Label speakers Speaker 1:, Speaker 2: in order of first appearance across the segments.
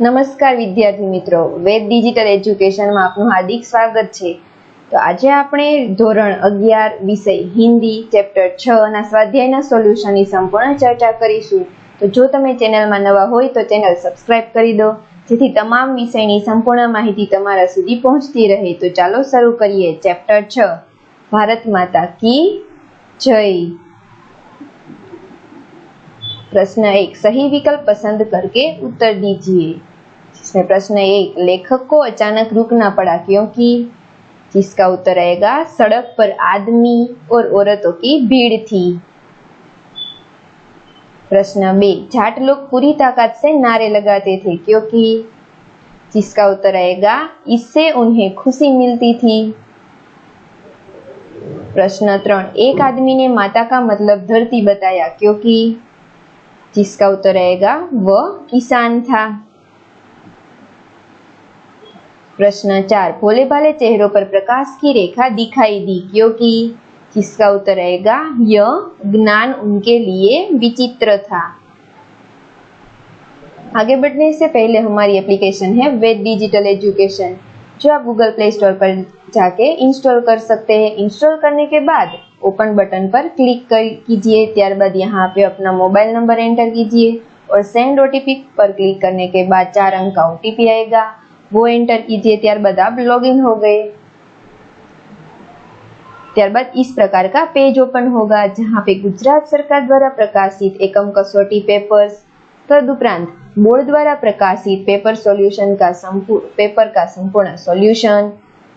Speaker 1: નમસ્કાર વિદ્યાર્થી મિત્રો, વેદ ડિજિટલ એજ્યુકેશનમાં આપનું હાર્દિક સ્વાગત છે। તો આજે આપણે ધોરણ 11 વિષય હિન્દી ચેપ્ટર 6 ના સ્વાધ્યાયના સોલ્યુશનની સંપૂર્ણ ચર્ચા કરીશું। તો જો તમે ચેનલમાં નવા હોય તો ચેનલ સબસ્ક્રાઇબ કરી દો, જેથી તમામ વિષયની સંપૂર્ણ માહિતી તમારા સુધી પહોંચતી રહે। તો ચાલો શરૂ કરીએ। ચેપ્ટર 6 ભારત माता की जय। प्रश्न 1, सही विकल्प पसंद करके उत्तर दीजिए। जिसमें प्रश्न 1, लेखक को अचानक रुकना पड़ा क्योंकि, जिसका उत्तर आएगा सड़क पर आदमी और औरतों की भीड़ थी। प्रश्न 2, जाट लोग पूरी ताकत से नारे लगाते थे क्योंकि, जिसका उत्तर आएगा इससे उन्हें खुशी मिलती थी। प्रश्न 3, एक आदमी ने माता का मतलब धरती बताया क्योंकि, जिसका उत्तर आएगा वह किसान था। प्रश्न 4, भोले भाले चेहरों पर प्रकाश की रेखा दिखाई दी क्योंकि, जिसका उत्तर आएगा यह ज्ञान उनके लिए विचित्र था। आगे बढ़ने से पहले हमारी एप्लीकेशन है वेद डिजिटल एजुकेशन, जो आप गूगल प्ले स्टोर पर जाके इंस्टॉल कर सकते हैं। इंस्टॉल करने के बाद ओपन बटन पर क्लिक कीजिए, त्यारबाद यहाँ पे अपना मोबाइल नंबर एंटर कीजिए और सेंड ओटीपी पर क्लिक करने के बाद 4 अंक का ओटीपी आएगा, वो एंटर कीजिए। त्यारबाद आप लॉगिन हो गए। त्यारबाद इस प्रकार का पेज ओपन होगा, जहाँ पे गुजरात सरकार द्वारा प्रकाशित एकम कसौटी पेपर्स, तदुपरांत बोर्ड द्वारा प्रकाशित पेपर का संपूर्ण सॉल्यूशन।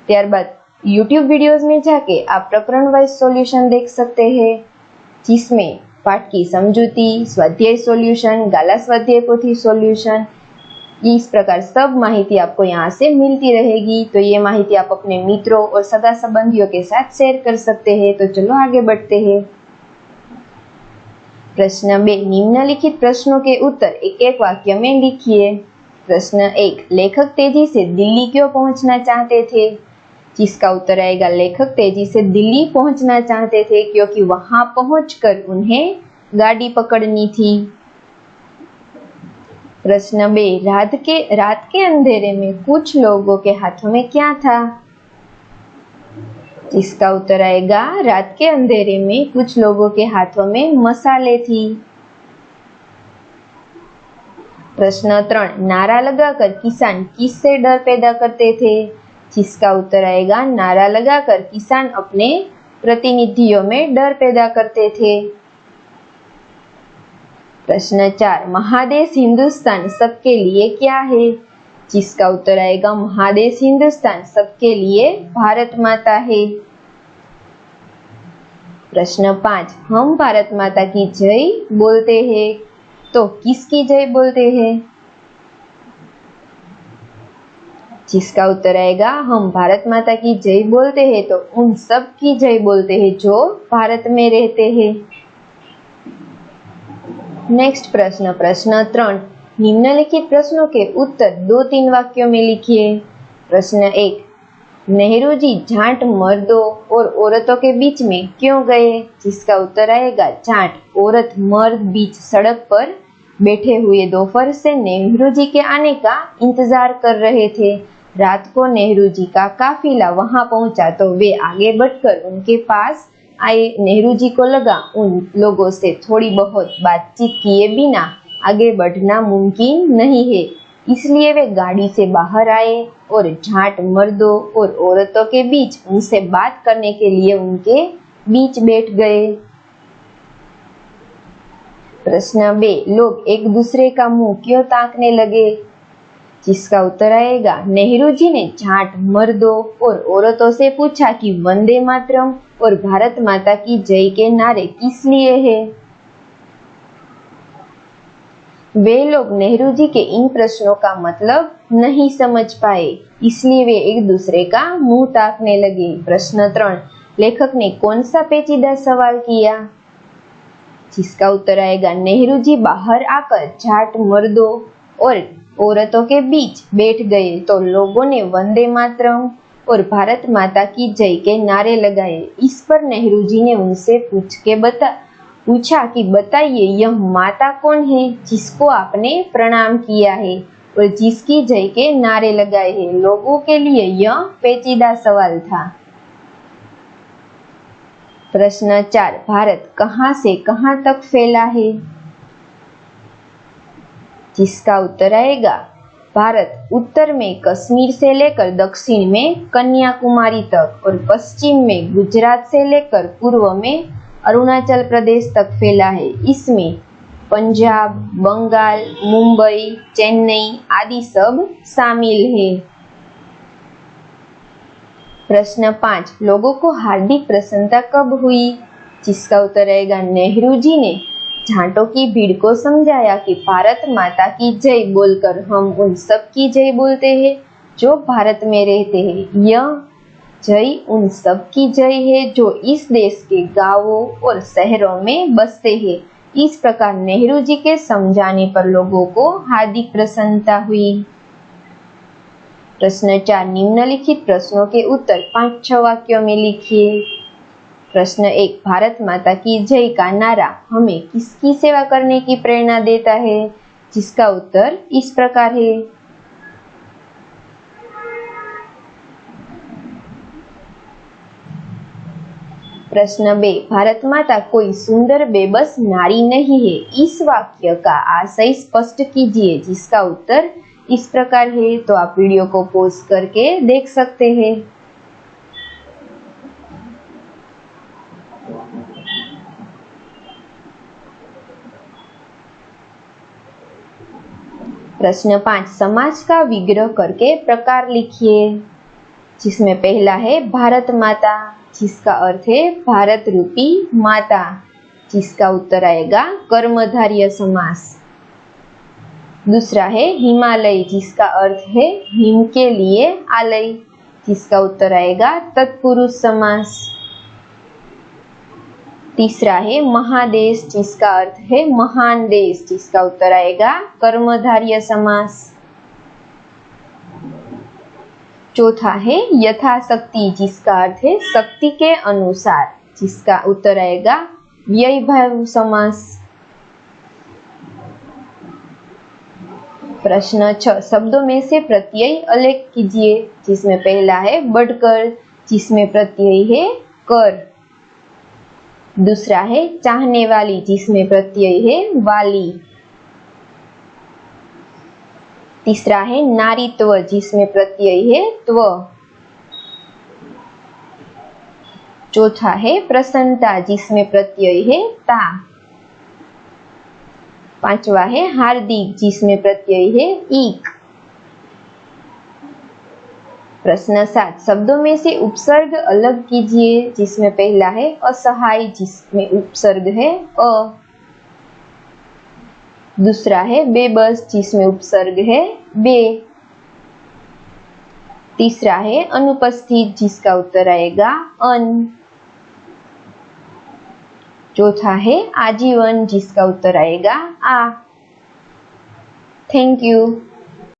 Speaker 1: त्यारबाद यूट्यूब वीडियोस में जाके आप प्रकरण वाइज सॉल्यूशन देख सकते हैं, जिसमें पाठ की समझूती, स्वाध्याय सॉल्यूशन, गाला स्वाध्याय पोथी सॉल्यूशन, इस प्रकार सब माहिती आपको यहाँ से मिलती रहेगी। तो ये माहिती आप अपने मित्रों और सगा संबंधियों के साथ शेयर कर सकते हैं। तो चलो आगे बढ़ते हैं। प्रश्न 2, निम्नलिखित प्रश्नों के उत्तर एक एक वाक्य में लिखिए। प्रश्न 1, लेखक तेजी से दिल्ली क्यों पहुंचना चाहते थे? जिसका उत्तर आएगा लेखक तेजी से दिल्ली पहुंचना चाहते थे क्योंकि वहां पहुंचकर उन्हें गाड़ी पकड़नी थी। प्रश्न 2, रात के अंधेरे में कुछ लोगों के हाथों में क्या था? जिसका उत्तर आएगा रात के अंधेरे में कुछ लोगों के हाथों में मसाले थी। प्रश्न 3, नारा लगाकर किसान किससे डर पैदा करते थे? जिसका उत्तर आएगा नारा लगाकर किसान अपने प्रतिनिधियों में डर पैदा करते थे। प्रश्न 4, महादेश हिंदुस्तान सबके लिए क्या है? जिसका उत्तर आएगा महादेश हिंदुस्तान सबके लिए भारत माता है। प्रश्न 5, हम भारत माता की जय बोलते हैं तो किसकी जय बोलते हैं? जिसका उत्तर आएगा हम भारत माता की जय बोलते हैं तो उन सब की जय बोलते हैं जो भारत में रहते हैं। नेक्स्ट प्रश्न, प्रश्न 3, निम्नलिखित प्रश्नों के उत्तर 2-3 वाक्यों में लिखिए। प्रश्न 1, नेहरू जी जाट मर्दों और औरतों के बीच में क्यों गए? जिसका उत्तर आएगा जाट औरत मर्द बीच सड़क पर बैठे हुए दोपहर से नेहरू जी के आने का इंतजार कर रहे थे। रात को नेहरू जी का काफिला वहां पहुंचा तो वे आगे बढ़कर उनके पास आए। नेहरू जी को लगा उन लोगों से थोड़ी बहुत बातचीत किए बिना आगे बढ़ना मुमकिन नहीं है, इसलिए वे गाड़ी से बाहर आए और जाट मर्दों और औरतों के बीच उनसे बात करने के लिए उनके बीच बैठ गए। प्रश्न 2, लोग एक दूसरे का मुंह क्यों ताकने लगे? जिसका उत्तर आएगा नेहरू जी ने जाट मर्दों और औरतों से पूछा कि वंदे मातरम और भारत माता की जय के नारे किस लिए है। वे लोग नेहरू जी के इन प्रश्नों का मतलब नहीं समझ पाए, इसलिए वे एक दूसरे का मुंह ताकने लगे। प्रश्न 3, लेखक ने कौन सा पेचीदा सवाल किया? जिसका उत्तर आएगा नेहरू जी बाहर आकर जाट मर्दों और औरतों के बीच बैठ गए तो लोगों ने वंदे मातरम और भारत माता की जय के नारे लगाए। इस पर नेहरू जी ने उनसे पूछा कि बताइए यह माता कौन है जिसको आपने प्रणाम किया है? और जिसकी जय के नारे लगाए हैं। लोगों के लिए यह पेचीदा सवाल था। प्रश्न 4, भारत कहां से कहां तक फैला है? जिसका उत्तर आएगा भारत उत्तर में कश्मीर से लेकर दक्षिण में कन्याकुमारी तक और पश्चिम में गुजरात से लेकर पूर्व में अरुणाचल प्रदेश तक फैला है। इसमें पंजाब, बंगाल, मुंबई, चेन्नई आदि सब शामिल है। प्रश्न 5, लोगों को हार्दिक प्रसन्नता कब हुई? जिसका उत्तर आएगा नेहरू जी ने जाटों की भीड़ को समझाया कि भारत माता की जय बोलकर हम उन सब की जय बोलते हैं जो भारत में रहते हैं। यह जय उन सब की जय है जो इस देश के गांवों और शहरों में बसते हैं। इस प्रकार नेहरू जी के समझाने पर लोगों को हार्दिक प्रसन्नता हुई। प्रश्न 4, निम्नलिखित प्रश्नों के उत्तर 5-6 वाक्यों में लिखिए। प्रश्न 1, भारत माता की जय का नारा हमें किसकी सेवा करने की प्रेरणा देता है? जिसका उत्तर इस प्रकार है। प्रश्न 2, भारत माता कोई सुंदर बेबस नारी नहीं है। इस वाक्य का आशय स्पष्ट कीजिए। जिसका उत्तर इस प्रकार है। तो आप वीडियो को पॉज करके देख सकते हैं। प्रश्न 5, समाज का विग्रह करके प्रकार लिखिए। जिसमें पहला है भारत माता, जिसका अर्थ है भारत रूपी माता। जिसका उत्तर आएगा कर्मधारय समास। दूसरा है हिमालय, जिसका अर्थ है हिम के लिए आलय। जिसका उत्तर आएगा तत्पुरुष समास। तीसरा है महादेश, जिसका अर्थ है महान देश। जिसका उत्तर आएगा कर्मधारय समास। चौथा है यथाशक्ति, जिसका अर्थ है शक्ति के अनुसार। जिसका उत्तर आएगा व्ययभाव समास। प्रश्न 6, शब्दों में से प्रत्यय अलग कीजिए। जिसमें पहला है बढ़कर, जिसमें प्रत्यय है कर। दूसरा है चाहने वाली, जिसमें प्रत्यय है वाली। तीसरा है नारीत्व, जिसमें प्रत्यय है त्व। चौथा है प्रसन्नता, जिसमें प्रत्यय है ता। पांचवा है हार्दिक, जिसमें प्रत्यय है ईक। प्रश्न 7, शब्दों में से उपसर्ग अलग कीजिए। जिसमें पहला है असहाय, जिसमें उपसर्ग है अ। दूसरा है बेबस, जिसमें उपसर्ग है बे। तीसरा है अनुपस्थित, जिसका उत्तर आएगा अन। चौथा है आजीवन, जिसका उत्तर आएगा आ। Thank you.